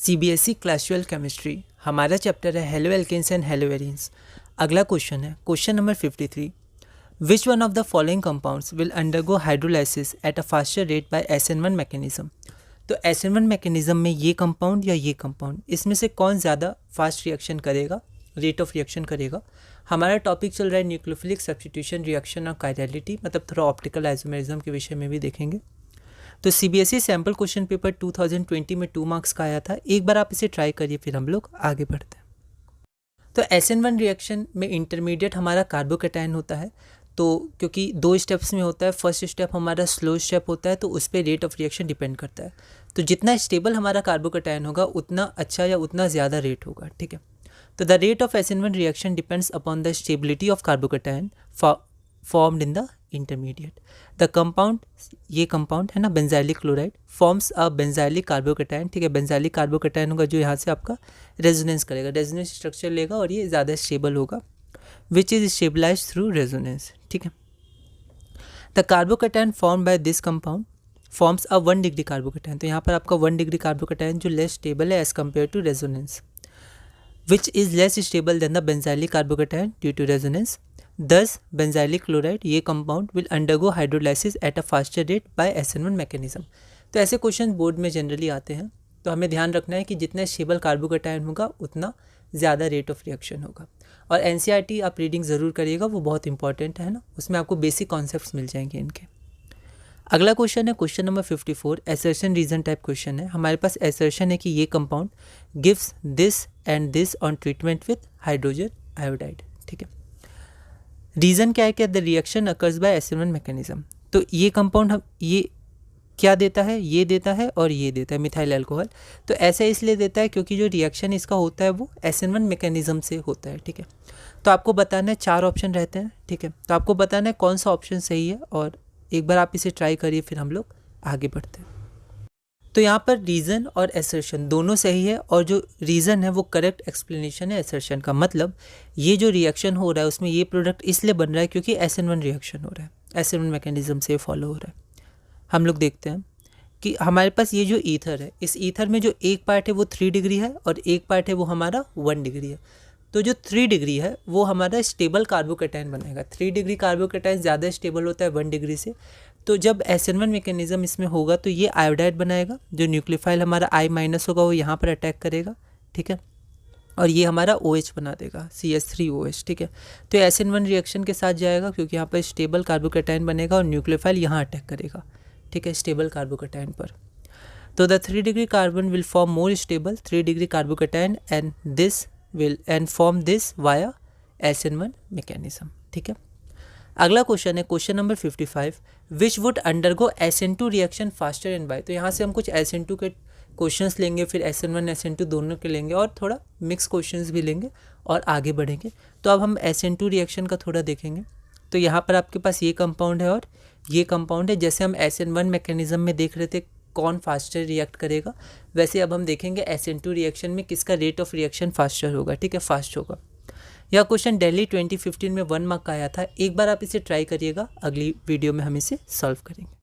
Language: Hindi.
सीबीएसई क्लास 12 केमिस्ट्री हमारा चैप्टर है haloalkanes and haloarenes. अगला क्वेश्चन है question number 53। Which one of the following compounds will undergo hydrolysis at a faster rate by SN1 mechanism. तो SN1 मैकेनिज्म में ये कंपाउंड या ये कंपाउंड, इसमें से कौन ज़्यादा फास्ट रिएक्शन करेगा, रेट ऑफ रिएक्शन करेगा। हमारा टॉपिक चल रहा है न्यूक्लियोफिलिक सब्स्टिट्यूशन रिएक्शन और कायरलिटी, मतलब थोड़ा ऑप्टिकल आइसोमेरिज्म के विषय में भी देखेंगे। तो सीबीएसई सैम्पल क्वेश्चन पेपर 2020 में 2 मार्क्स का आया था। एक बार आप इसे ट्राई करिए, फिर हम लोग आगे बढ़ते हैं। तो SN1 रिएक्शन में इंटरमीडिएट हमारा कार्बोकैटायन होता है। तो क्योंकि 2 स्टेप्स में होता है, फर्स्ट स्टेप हमारा स्लो स्टेप होता है, तो उस पर रेट ऑफ रिएक्शन डिपेंड करता है। तो जितना स्टेबल हमारा कार्बोकैटायन होगा उतना अच्छा या उतना ज़्यादा रेट होगा, ठीक है। तो the rate of SN1 reaction depends upon the stability of carbocation formed in the intermediate. The compound, ये कंपाउंड है ना benzylic chloride, forms a benzylic carbocation, ठीक है। बेंजाइलिक कार्बोकैटायन होगा जो यहाँ से आपका रेजोनेंस करेगा, रेजोनेंस स्ट्रक्चर लेगा और ये ज़्यादा स्टेबल होगा, which is stabilise through resonance, ठीक है। The carbocation form by this compound forms a 1 degree carbocation. तो यहाँ पर आपका 1 डिग्री कार्बोकैटायन जो लेस स्टेबल है as compare to resonance, which is less stable than the benzylic carbocation due to resonance. Thus, benzylic chloride ये compound will undergo hydrolysis at a faster rate by SN1 mechanism. तो ऐसे क्वेश्चन बोर्ड में जनरली आते हैं, तो हमें ध्यान रखना है कि जितना स्टेबल कार्बोकैटायन होगा उतना ज़्यादा रेट ऑफ रिएक्शन होगा। और NCERT आप रीडिंग ज़रूर करिएगा, वो बहुत इंपॉर्टेंट है ना, उसमें आपको बेसिक कॉन्सेप्ट्स मिल जाएंगे इनके। अगला क्वेश्चन है question number 54, assertion reason type question है। हमारे पास एसर्शन है कि ये compound gives this and this on treatment with hydrogen iodide, ठीक है। रीजन क्या है कि the reaction occurs by SN1 mechanism. तो ये कंपाउंड हम ये क्या देता है, ये देता है और ये देता है मिथाइल अल्कोहल। तो ऐसा इसलिए देता है क्योंकि जो रिएक्शन इसका होता है वो SN1 मैकेनिज्म से होता है, ठीक है। तो आपको बताना है 4 ऑप्शन रहते हैं, ठीक है। तो आपको बताना है कौन सा ऑप्शन सही है और एक बार आप इसे ट्राई करिए, फिर हम लोग आगे बढ़ते हैं। तो यहाँ पर रीज़न और एसर्शन दोनों सही है, और जो रीज़न है वो करेक्ट एक्सप्लेनेशन है एसर्शन का। मतलब ये जो रिएक्शन हो रहा है उसमें ये प्रोडक्ट इसलिए बन रहा है क्योंकि SN1 रिएक्शन हो रहा है, SN1 मैकेनिज्म से फॉलो हो रहा है। हम लोग देखते हैं कि हमारे पास ये जो ईथर है, इस ईथर में जो एक पार्ट है वो 3 डिग्री है और एक पार्ट है वो हमारा 1 डिग्री है। तो जो 3 डिग्री है वो हमारा स्टेबल कार्बोकैटायन बनेगा। 3 डिग्री कार्बोकैटायन ज़्यादा स्टेबल होता है 1 डिग्री से। तो जब SN1 मैकेनिज्म इसमें होगा तो ये आयोडाइड बनाएगा, जो न्यूक्लियोफाइल हमारा I- होगा वो यहाँ पर अटैक करेगा, ठीक है। और ये हमारा OH बना देगा, CH3OH, ठीक है। तो SN1 रिएक्शन के साथ जाएगा क्योंकि यहाँ पर स्टेबल कार्बोकैटायन बनेगा और न्यूक्लियोफाइल यहाँ अटैक करेगा, ठीक है, स्टेबल कार्बोकैटायन पर। तो the 3 degree carbon will form more stable 3 degree carbocation and this will and form this via SN1 mechanism, ठीक है। अगला क्वेश्चन है question number 55, which would undergo SN2 reaction faster and by। तो यहाँ से हम कुछ SN2 के क्वेश्चंस लेंगे, फिर SN1 SN2 दोनों के लेंगे और थोड़ा मिक्स क्वेश्चंस भी लेंगे और आगे बढ़ेंगे। तो अब हम SN2 रिएक्शन का थोड़ा देखेंगे। तो यहाँ पर आपके पास ये कंपाउंड है और ये कंपाउंड है। जैसे हम SN1 मैकेनिज्म में देख रहे थे कौन फास्टर रिएक्ट करेगा, वैसे अब हम देखेंगे SN2 रिएक्शन में किसका रेट ऑफ रिएक्शन फास्टर होगा, ठीक है, फास्ट होगा। यह क्वेश्चन दिल्ली 2015 में 1 मार्क का आया था। एक बार आप इसे ट्राई करिएगा, अगली वीडियो में हम इसे सॉल्व करेंगे।